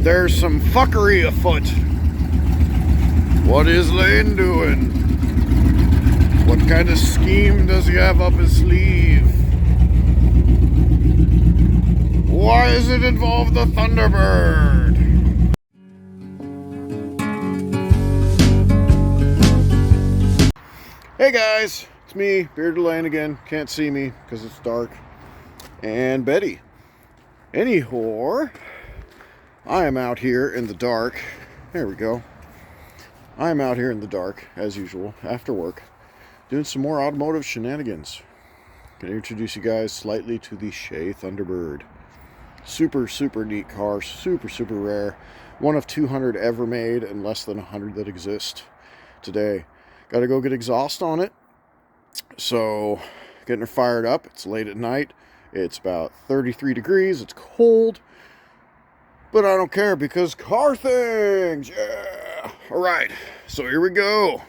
There's some fuckery afoot. What is Lane doing? What kind of scheme does he have up his sleeve? Why does it involve the Thunderbird? Hey guys, it's me, Bearded Lane again. Can't see me because it's dark. And Betty. Anyhow, I am out here in the dark. There we go. I am out here in the dark, as usual, after work, doing some more automotive shenanigans. Gonna introduce you guys slightly to the Shay Thunderbird. Super neat car, super rare. One of 200 ever made and less than 100 that exist today. Gotta go get exhaust on it. So, getting her fired up. It's late at night. It's about 33 degrees. It's cold. But I don't care because car things! Yeah! Alright, so here we go.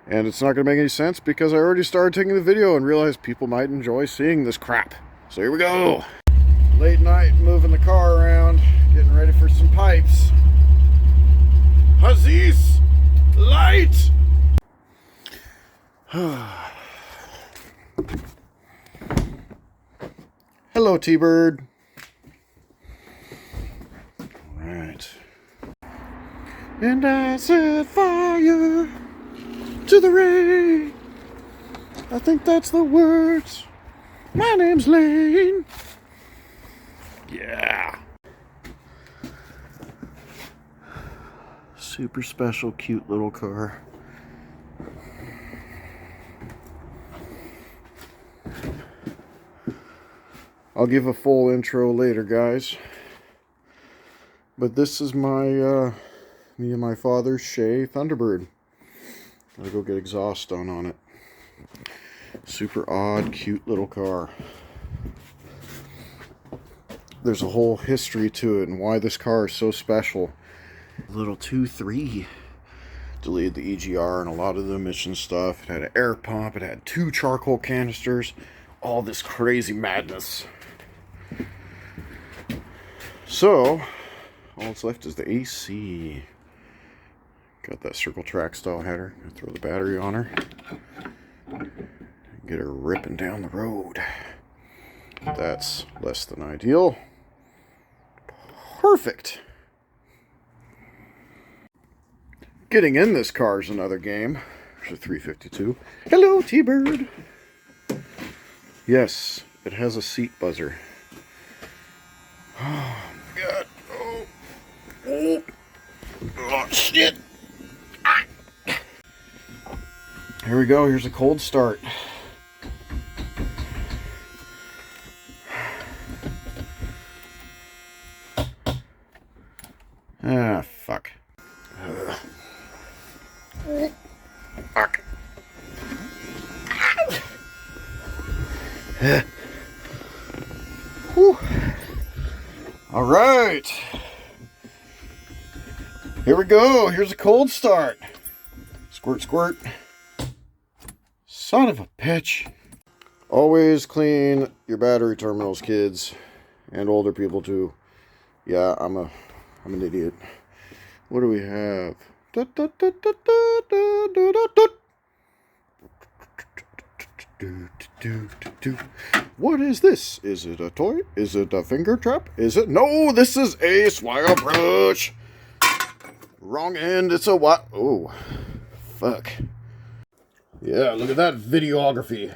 And it's not going to make any sense because I already started taking the video and realized people might enjoy seeing this crap. So here we go. Late night, moving the car around, getting ready for some pipes. Hazis! Light! Hello, T-Bird. Alright. And I set fire to the rain. I think that's the words. My name's Lane. Yeah. Super special, cute little car. I'll give a full intro later, guys. But this is my, me and my father's Shay Thunderbird. Gotta go get exhaust on it. Super odd, cute little car. There's a whole history to it and why this car is so special. Little 2.3 deleted the EGR and a lot of the emission stuff. It had an air pump. It had 2 charcoal canisters. All this crazy madness. So, all that's left is the AC. Got that circle track style header. Gonna throw the battery on her. Get her ripping down the road. That's less than ideal. Perfect. Getting in this car is another game. There's a 352. Hello, T-Bird. Yes, it has a seat buzzer. Oh, my God. Oh, shit. Ah. Here we go. Here's a cold start. Ah, fuck. Fuck. Whew. All right. Here we go. Here's a cold start. Squirt, squirt. Son of a bitch. Always clean your battery terminals, kids. And older people, too. Yeah, I'm an idiot. What do we have? What is this? Is it a toy? Is it a finger trap? Is it? No, this is a swire brush. Wrong end. It's a what? Oh, fuck. Yeah, look at that videography.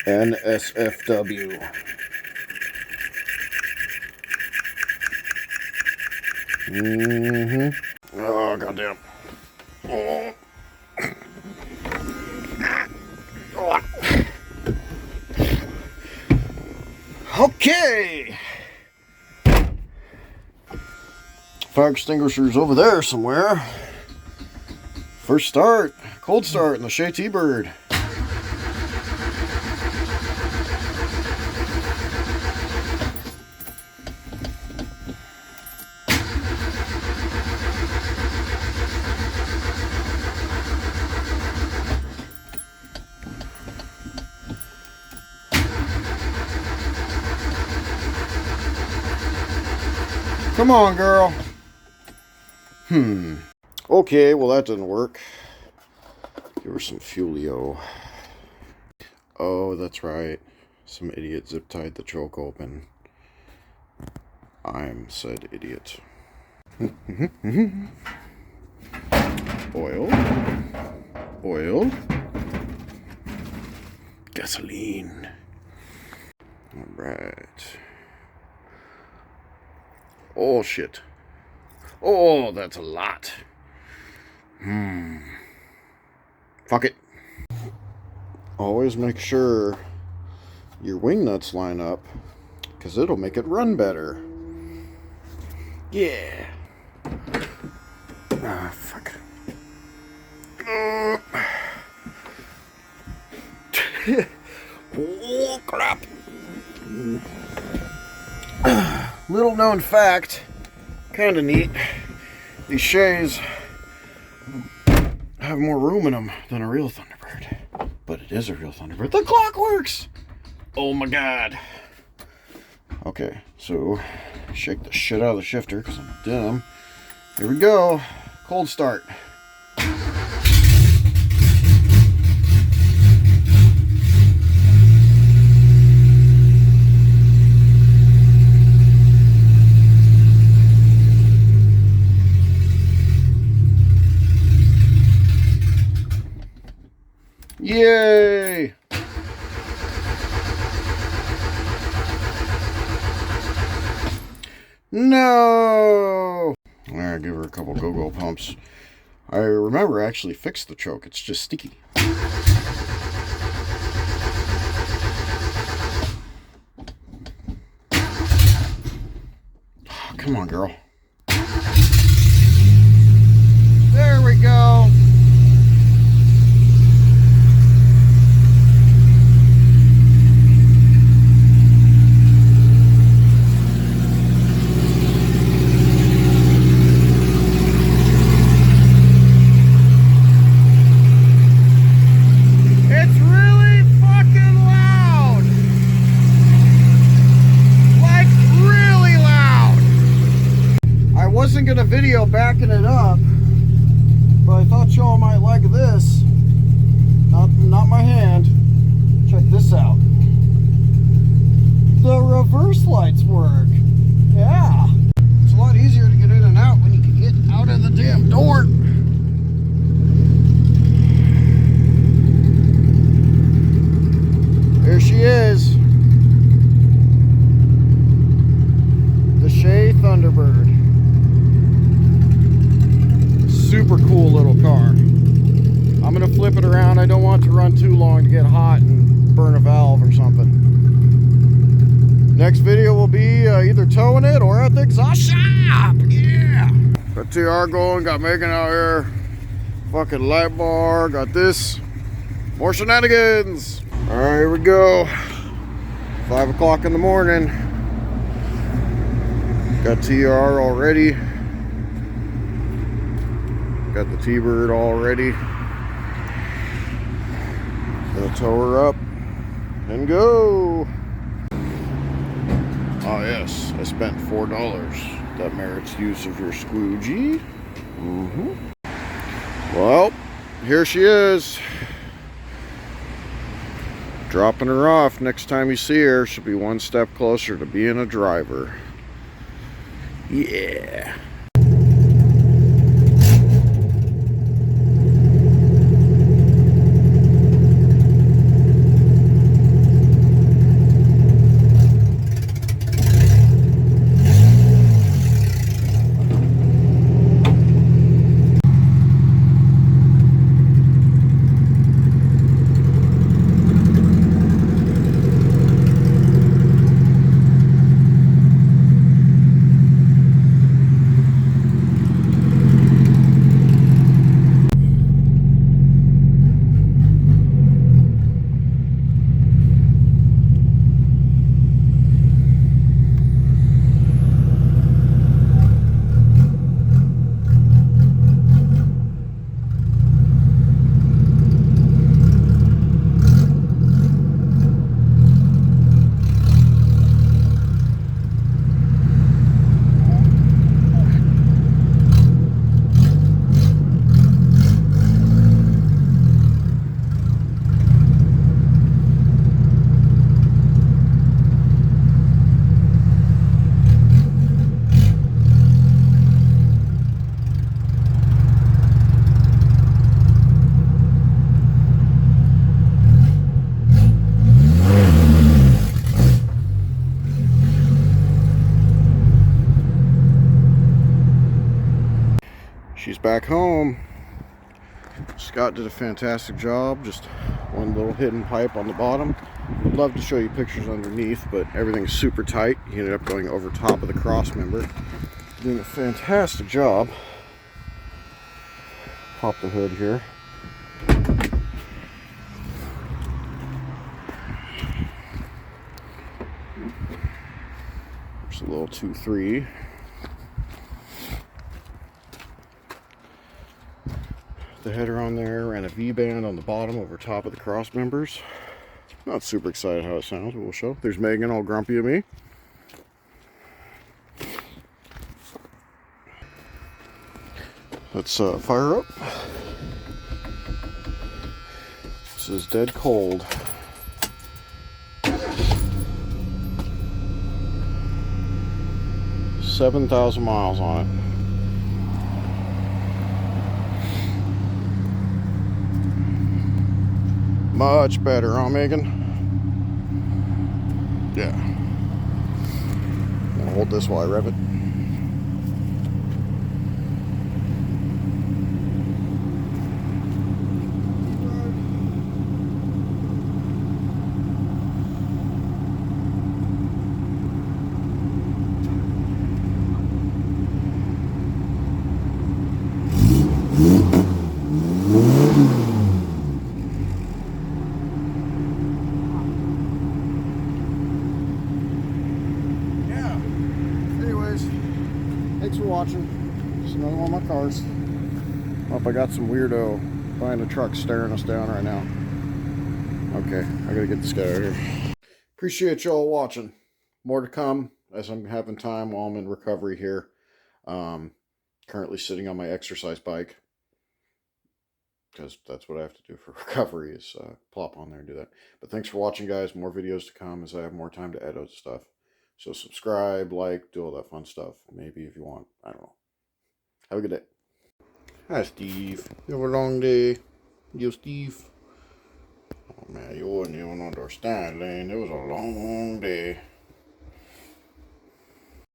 NSFW. Oh, goddamn. Oh. Okay. Fire extinguisher's over there somewhere. First start, cold start in the Shay T-Bird. Come on, girl. Okay, well that didn't work. Give her some Fulio. Oh, that's right. Some idiot zip-tied the choke open. I'm said idiot. Oil. Oil. Gasoline. Alright. Oh, shit. Oh, that's a lot. Fuck it. Always make sure your wing nuts line up, because it'll make it run better. Yeah. Ah, fuck. Oh, crap. Little known fact, kind of neat, these shays have more room in them than a real Thunderbird. But it is a real Thunderbird. The clock works! Oh my god. Okay, so shake the shit out of the shifter because I'm dumb. Here we go. Cold start. Yay! No! Alright, give her a couple go-go pumps. I remember I actually fixed the choke. It's just sticky. Oh, come on, girl. There we go. Gonna video backing it up, but I thought y'all might like this. Not my hand. Check this out. The reverse lights work. Yeah, it's a lot easier to get in and out when you can get out of the damn door. There she is, the Shay Thunderbird. Super cool little car. I'm gonna flip it around. I don't want it to run too long to get hot and burn a valve or something. Next video will be either towing it or at the exhaust shop. Yeah. Got TR going. Got Megan out here. Fucking light bar. Got this. More shenanigans. All right, here we go. 5 o'clock in the morning. Got TR already. Got the T-Bird all ready. Gonna tow her up and go. Oh yes, I spent $4. That merits use of your squoogee. Well, here she is. Dropping her off. Next time you see her, she'll be one step closer to being a driver. Yeah. back home. Scott did a fantastic job. Just one little hidden pipe on the bottom. Would love to show you pictures underneath, but everything's super tight. He ended up going over top of the cross member. Doing a fantastic job. Pop the hood here. There's a little 2-3. The header on there and a V-band on the bottom over top of the cross members. Not super excited how it sounds, but we'll show. There's Megan all grumpy at me. Let's fire up. This is dead cold. $7,000 miles on it. Much better, huh, Megan? Yeah. I'll hold this while I rev it. Thanks for watching. Just another one of my cars. Oh, I got some weirdo behind a truck staring us down right now. Okay, I gotta get this guy out of here. Appreciate y'all watching. More to come as I'm having time while I'm in recovery here. Currently sitting on my exercise bike, because that's what I have to do for recovery, is plop on there and do that. But thanks for watching, guys. More videos to come as I have more time to edit stuff. So subscribe, like, do all that fun stuff. Maybe if you want. I don't know. Have a good day. Hi, Steve. You have a long day. You, Steve? Oh, man, you wouldn't even understand, Lane. It was a long day.